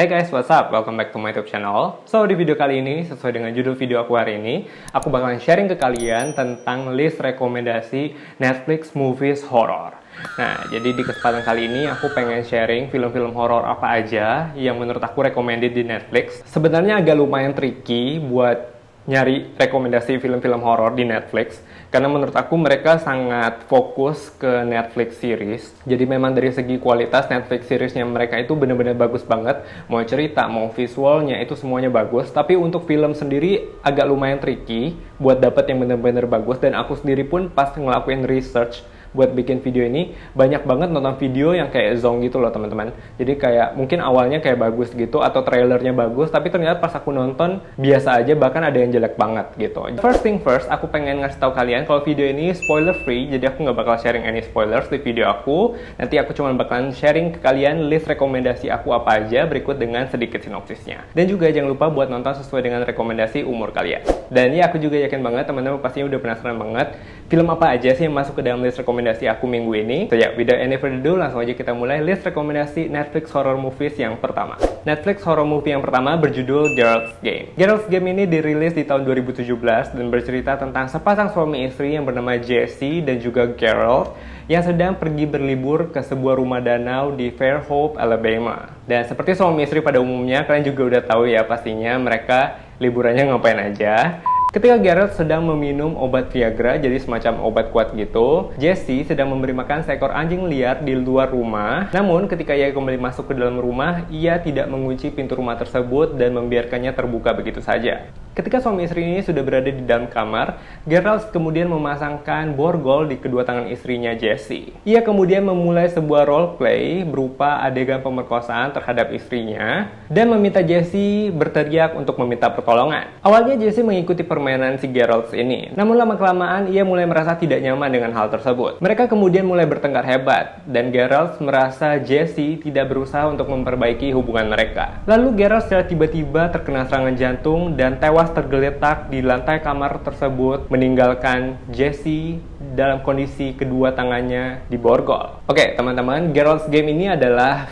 Hey guys, what's up? Welcome back to my YouTube channel. So, di video kali ini, sesuai dengan judul video aku hari ini, aku bakalan sharing ke kalian tentang list rekomendasi Netflix movies horror. Nah, jadi di kesempatan kali ini aku pengen sharing film-film horor apa aja yang menurut aku recommended di Netflix. Sebenarnya agak lumayan tricky buat nyari rekomendasi film-film horor di Netflix karena menurut aku mereka sangat fokus ke Netflix series. Jadi memang dari segi kualitas Netflix seriesnya mereka itu benar-benar bagus banget. Mau cerita, mau visualnya itu semuanya bagus. Tapi untuk film sendiri agak lumayan tricky buat dapet yang benar-benar bagus. Dan aku sendiri pun pas ngelakuin research buat bikin video ini, banyak banget nonton video yang kayak zong gitu loh teman-teman. Jadi kayak mungkin awalnya kayak bagus gitu atau trailernya bagus, tapi ternyata pas aku nonton biasa aja, bahkan ada yang jelek banget gitu. First thing first, aku pengen ngasih tahu kalian kalau video ini spoiler free, jadi aku nggak bakal sharing any spoilers di video aku. Nanti aku cuma bakalan sharing ke kalian list rekomendasi aku apa aja berikut dengan sedikit sinopsisnya. Dan juga jangan lupa buat nonton sesuai dengan rekomendasi umur kalian. Dan ya aku juga yakin banget teman-teman pastinya udah penasaran banget film apa aja sih yang masuk ke dalam list rekomendasi aku minggu ini. So ya, without any further ado, langsung aja kita mulai list rekomendasi Netflix horror movies yang pertama. Netflix horror movie yang pertama berjudul Gerald's Game. Gerald's Game ini dirilis di tahun 2017 dan bercerita tentang sepasang suami istri yang bernama Jesse dan juga Gerald yang sedang pergi berlibur ke sebuah rumah danau di Fairhope, Alabama. Dan seperti suami istri pada umumnya, kalian juga udah tahu ya pastinya mereka liburannya ngapain aja. Ketika Gerald sedang meminum obat Viagra, jadi semacam obat kuat gitu, Jesse sedang memberi makan seekor anjing liar di luar rumah. Namun, ketika ia kembali masuk ke dalam rumah, ia tidak mengunci pintu rumah tersebut dan membiarkannya terbuka begitu saja. Ketika suami istri ini sudah berada di dalam kamar, Gerald kemudian memasangkan borgol di kedua tangan istrinya Jesse. Ia kemudian memulai sebuah role play berupa adegan pemerkosaan terhadap istrinya dan meminta Jesse berteriak untuk meminta pertolongan. Awalnya Jesse mengikuti permainan si Gerald ini, namun lama-kelamaan ia mulai merasa tidak nyaman dengan hal tersebut. Mereka kemudian mulai bertengkar hebat dan Gerald merasa Jesse tidak berusaha untuk memperbaiki hubungan mereka. Lalu Gerald secara tiba-tiba terkena serangan jantung dan tewas tergeletak di lantai kamar tersebut, meninggalkan Jesse dalam kondisi kedua tangannya diborgol. Oke, teman-teman, Gerald's Game ini adalah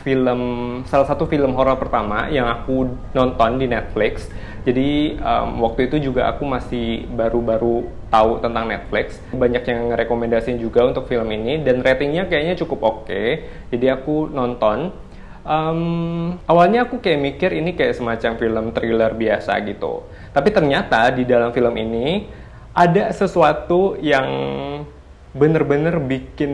salah satu film horor pertama yang aku nonton di Netflix. Jadi waktu itu juga aku masih baru-baru tahu tentang Netflix. Banyak yang ngerekomendasiin juga untuk film ini dan ratingnya kayaknya cukup oke. Jadi aku nonton. Awalnya aku kayak mikir ini kayak semacam film thriller biasa gitu. Tapi ternyata di dalam film ini ada sesuatu yang bener-bener bikin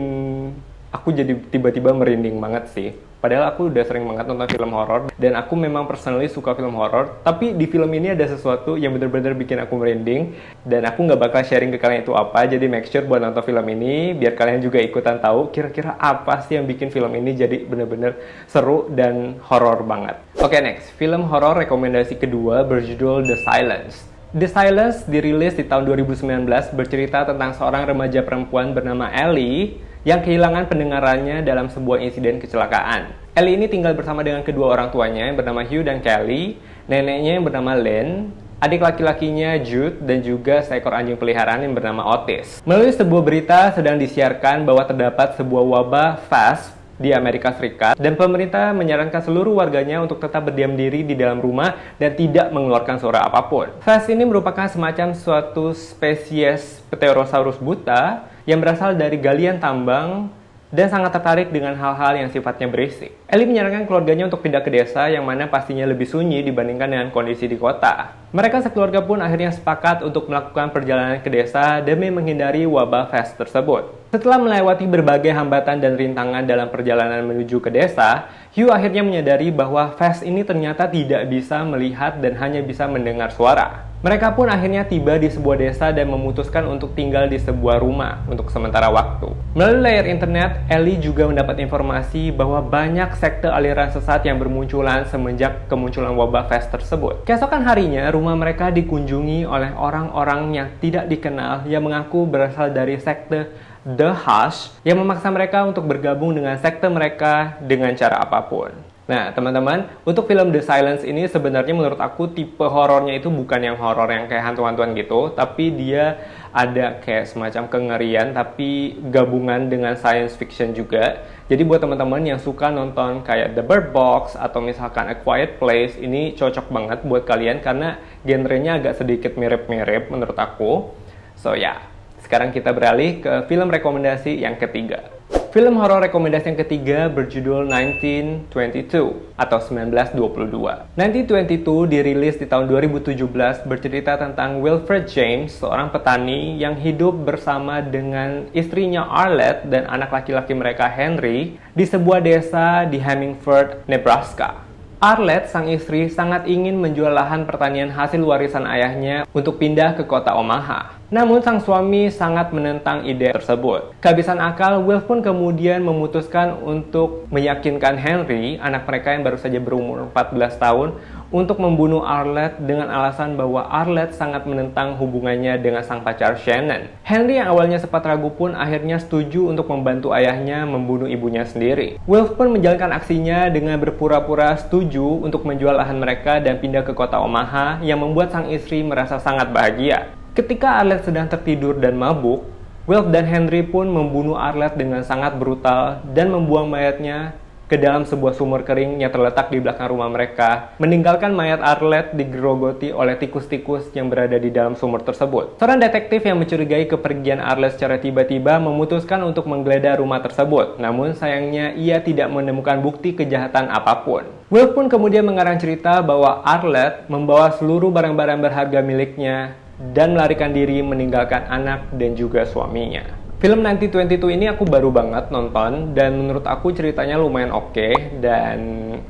aku jadi tiba-tiba merinding banget sih. Padahal aku udah sering banget nonton film horor dan aku memang personally suka film horor. Tapi di film ini ada sesuatu yang bener-bener bikin aku merinding dan aku nggak bakal sharing ke kalian itu apa. Jadi make sure buat nonton film ini biar kalian juga ikutan tahu kira-kira apa sih yang bikin film ini jadi bener-bener seru dan horor banget. Oke, next, film horor rekomendasi kedua berjudul The Silence. The Silence dirilis di tahun 2019 bercerita tentang seorang remaja perempuan bernama Ellie yang kehilangan pendengarannya dalam sebuah insiden kecelakaan. Ellie ini tinggal bersama dengan kedua orang tuanya yang bernama Hugh dan Kelly, neneknya yang bernama Lynn, adik laki-lakinya Jude, dan juga seekor anjing peliharaan yang bernama Otis. Melalui sebuah berita sedang disiarkan bahwa terdapat sebuah wabah FAST di Amerika Serikat dan pemerintah menyarankan seluruh warganya untuk tetap berdiam diri di dalam rumah dan tidak mengeluarkan suara apapun. FAST ini merupakan semacam suatu spesies Pterosaurus buta yang berasal dari galian tambang dan sangat tertarik dengan hal-hal yang sifatnya berisik. Ellie menyarankan keluarganya untuk pindah ke desa yang mana pastinya lebih sunyi dibandingkan dengan kondisi di kota. Mereka sekeluarga pun akhirnya sepakat untuk melakukan perjalanan ke desa demi menghindari wabah FAST tersebut. Setelah melewati berbagai hambatan dan rintangan dalam perjalanan menuju ke desa, Hugh akhirnya menyadari bahwa FAST ini ternyata tidak bisa melihat dan hanya bisa mendengar suara. Mereka pun akhirnya tiba di sebuah desa dan memutuskan untuk tinggal di sebuah rumah untuk sementara waktu. Melalui layar internet, Ellie juga mendapat informasi bahwa banyak sekte aliran sesat yang bermunculan semenjak kemunculan wabah FAST tersebut. Keesokan harinya, rumah mereka dikunjungi oleh orang-orang yang tidak dikenal yang mengaku berasal dari sekte The Hush yang memaksa mereka untuk bergabung dengan sekte mereka dengan cara apapun. Nah, teman-teman, untuk film The Silence ini sebenarnya menurut aku tipe horornya itu bukan yang horor yang kayak hantu-hantuan gitu, tapi dia ada kayak semacam kengerian tapi gabungan dengan science fiction juga. Jadi buat teman-teman yang suka nonton kayak The Bird Box atau misalkan A Quiet Place, ini cocok banget buat kalian karena genrenya agak sedikit mirip-mirip menurut aku. So ya, sekarang kita beralih ke film rekomendasi yang ketiga. Film horor rekomendasi yang ketiga berjudul 1922 atau 1922. 1922 dirilis di tahun 2017, bercerita tentang Wilfred James, seorang petani yang hidup bersama dengan istrinya Arlette dan anak laki-laki mereka Henry di sebuah desa di Hemingford, Nebraska. Arlette, sang istri, sangat ingin menjual lahan pertanian hasil warisan ayahnya untuk pindah ke kota Omaha. Namun sang suami sangat menentang ide tersebut. Kehabisan akal, Will pun kemudian memutuskan untuk meyakinkan Henry, anak mereka yang baru saja berumur 14 tahun, untuk membunuh Arlette dengan alasan bahwa Arlette sangat menentang hubungannya dengan sang pacar Shannon. Henry yang awalnya sempat ragu pun akhirnya setuju untuk membantu ayahnya membunuh ibunya sendiri. Will pun menjalankan aksinya dengan berpura-pura setuju untuk menjual lahan mereka dan pindah ke kota Omaha yang membuat sang istri merasa sangat bahagia. Ketika Arlette sedang tertidur dan mabuk, Will dan Henry pun membunuh Arlette dengan sangat brutal dan membuang mayatnya ke dalam sebuah sumur kering yang terletak di belakang rumah mereka, meninggalkan mayat Arlette digerogoti oleh tikus-tikus yang berada di dalam sumur tersebut. Seorang detektif yang mencurigai kepergian Arlette secara tiba-tiba memutuskan untuk menggeledah rumah tersebut, namun sayangnya ia tidak menemukan bukti kejahatan apapun. Will pun kemudian mengarang cerita bahwa Arlette membawa seluruh barang-barang berharga miliknya dan melarikan diri meninggalkan anak dan juga suaminya. Film 1922 ini aku baru banget nonton dan menurut aku ceritanya lumayan oke dan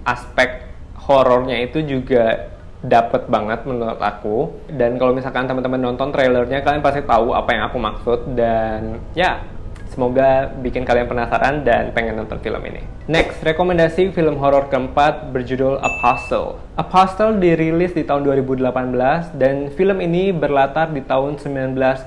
aspek horornya itu juga dapet banget menurut aku. Dan kalau misalkan teman-teman nonton trailernya, kalian pasti tahu apa yang aku maksud dan ya, semoga bikin kalian penasaran dan pengen nonton film ini. Next, rekomendasi film horor keempat berjudul Apostle. Apostle dirilis di tahun 2018 dan film ini berlatar di tahun 1905.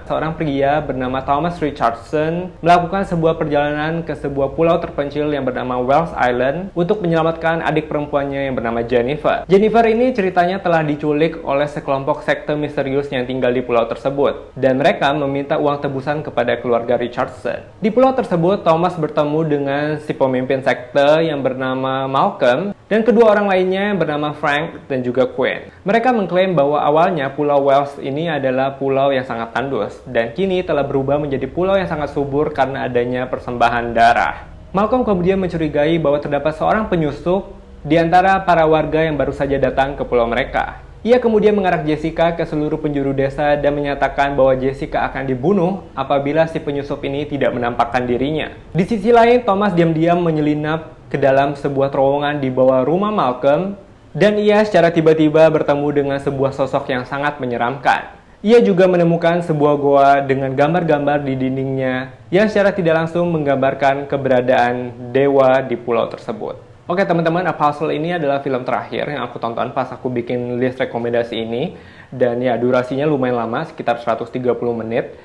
Seorang pria bernama Thomas Richardson melakukan sebuah perjalanan ke sebuah pulau terpencil yang bernama Wells Island untuk menyelamatkan adik perempuannya yang bernama Jennifer. Jennifer ini ceritanya telah diculik oleh sekelompok sekte misterius yang tinggal di pulau tersebut dan mereka meminta uang tebusan kepada keluarga Richardson. Di pulau tersebut, Thomas bertemu dengan si pemimpin sekte yang bernama Malcolm dan kedua orang lainnya yang bernama Frank dan juga Quinn. Mereka mengklaim bahwa awalnya Pulau Wells ini adalah pulau yang sangat tandus dan kini telah berubah menjadi pulau yang sangat subur karena adanya persembahan darah. Malcolm kemudian mencurigai bahwa terdapat seorang penyusup di antara para warga yang baru saja datang ke pulau mereka. Ia kemudian mengarak Jessica ke seluruh penjuru desa dan menyatakan bahwa Jessica akan dibunuh apabila si penyusup ini tidak menampakkan dirinya. Di sisi lain, Thomas diam-diam menyelinap ke dalam sebuah terowongan di bawah rumah Malcolm dan ia secara tiba-tiba bertemu dengan sebuah sosok yang sangat menyeramkan. Ia juga menemukan sebuah goa dengan gambar-gambar di dindingnya yang secara tidak langsung menggambarkan keberadaan dewa di pulau tersebut. Oke teman-teman, Apostle ini adalah film terakhir yang aku tonton pas aku bikin list rekomendasi ini. Dan ya, durasinya lumayan lama, sekitar 130 menit.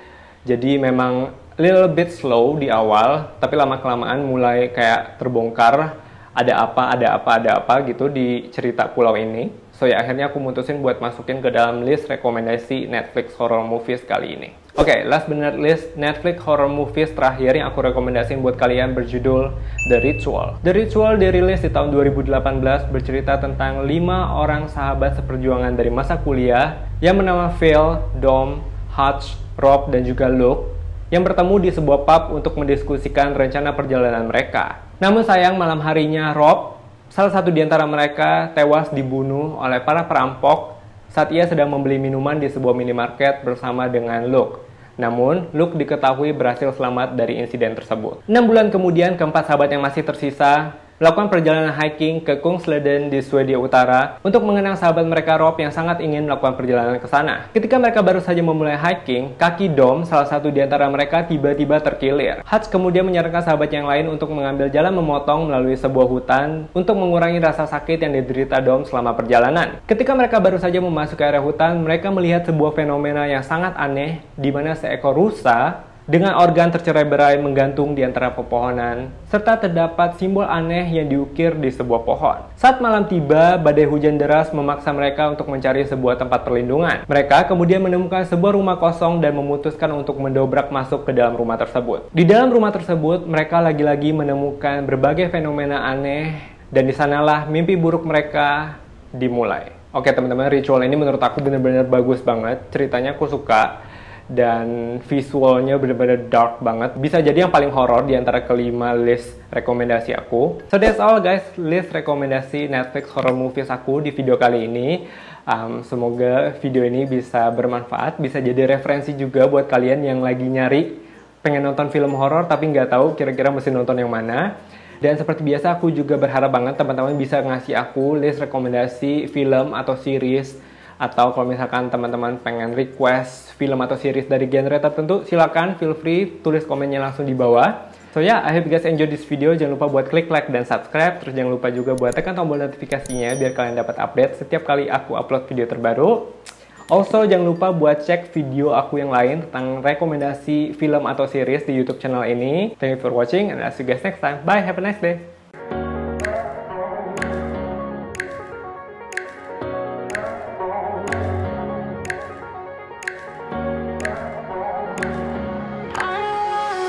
Jadi memang little bit slow di awal, tapi lama-kelamaan mulai kayak terbongkar ada apa gitu di cerita pulau ini. So ya, akhirnya aku mutusin buat masukin ke dalam list rekomendasi Netflix horror movies kali ini. Oke, last but not least, Netflix horror movies terakhir yang aku rekomendasiin buat kalian berjudul The Ritual. The Ritual dirilis di tahun 2018, bercerita tentang 5 orang sahabat seperjuangan dari masa kuliah yang bernama Phil, Dom, Hutch, Rob, dan juga Luke yang bertemu di sebuah pub untuk mendiskusikan rencana perjalanan mereka. Namun sayang, malam harinya Rob, salah satu di antara mereka, tewas dibunuh oleh para perampok saat ia sedang membeli minuman di sebuah minimarket bersama dengan Luke. Namun, Luke diketahui berhasil selamat dari insiden tersebut. 6 bulan kemudian, keempat sahabat yang masih tersisa melakukan perjalanan hiking ke Kungsleden di Swedia Utara untuk mengenang sahabat mereka Rob yang sangat ingin melakukan perjalanan ke sana. Ketika mereka baru saja memulai hiking, kaki Dom, salah satu di antara mereka, tiba-tiba terkilir. Hutch kemudian menyarankan sahabat yang lain untuk mengambil jalan memotong melalui sebuah hutan untuk mengurangi rasa sakit yang diderita Dom selama perjalanan. Ketika mereka baru saja memasuki area hutan, mereka melihat sebuah fenomena yang sangat aneh di mana seekor rusa dengan organ tercerai-berai menggantung di antara pepohonan, serta terdapat simbol aneh yang diukir di sebuah pohon. Saat malam tiba, badai hujan deras memaksa mereka untuk mencari sebuah tempat perlindungan. Mereka kemudian menemukan sebuah rumah kosong dan memutuskan untuk mendobrak masuk ke dalam rumah tersebut. Di dalam rumah tersebut, mereka lagi-lagi menemukan berbagai fenomena aneh, dan di sanalah mimpi buruk mereka dimulai. Oke teman-teman, ritual ini menurut aku benar-benar bagus banget. Ceritanya aku suka. Dan visualnya bener-bener dark banget. Bisa jadi yang paling horor di antara kelima list rekomendasi aku. So that's all guys, list rekomendasi Netflix horror movies aku di video kali ini. Semoga video ini bisa bermanfaat, bisa jadi referensi juga buat kalian yang lagi nyari pengen nonton film horor tapi nggak tahu kira-kira mesti nonton yang mana. Dan seperti biasa aku juga berharap banget teman-teman bisa ngasih aku list rekomendasi film atau series, atau kalau misalkan teman-teman pengen request film atau series dari genre tertentu, silakan feel free tulis komennya langsung di bawah. So yeah, I hope you guys enjoy this video. Jangan lupa buat klik like dan subscribe. Terus jangan lupa juga buat tekan tombol notifikasinya biar kalian dapat update setiap kali aku upload video terbaru. Also, jangan lupa buat cek video aku yang lain tentang rekomendasi film atau series di YouTube channel ini. Thank you for watching and I'll see you guys next time. Bye, have a nice day.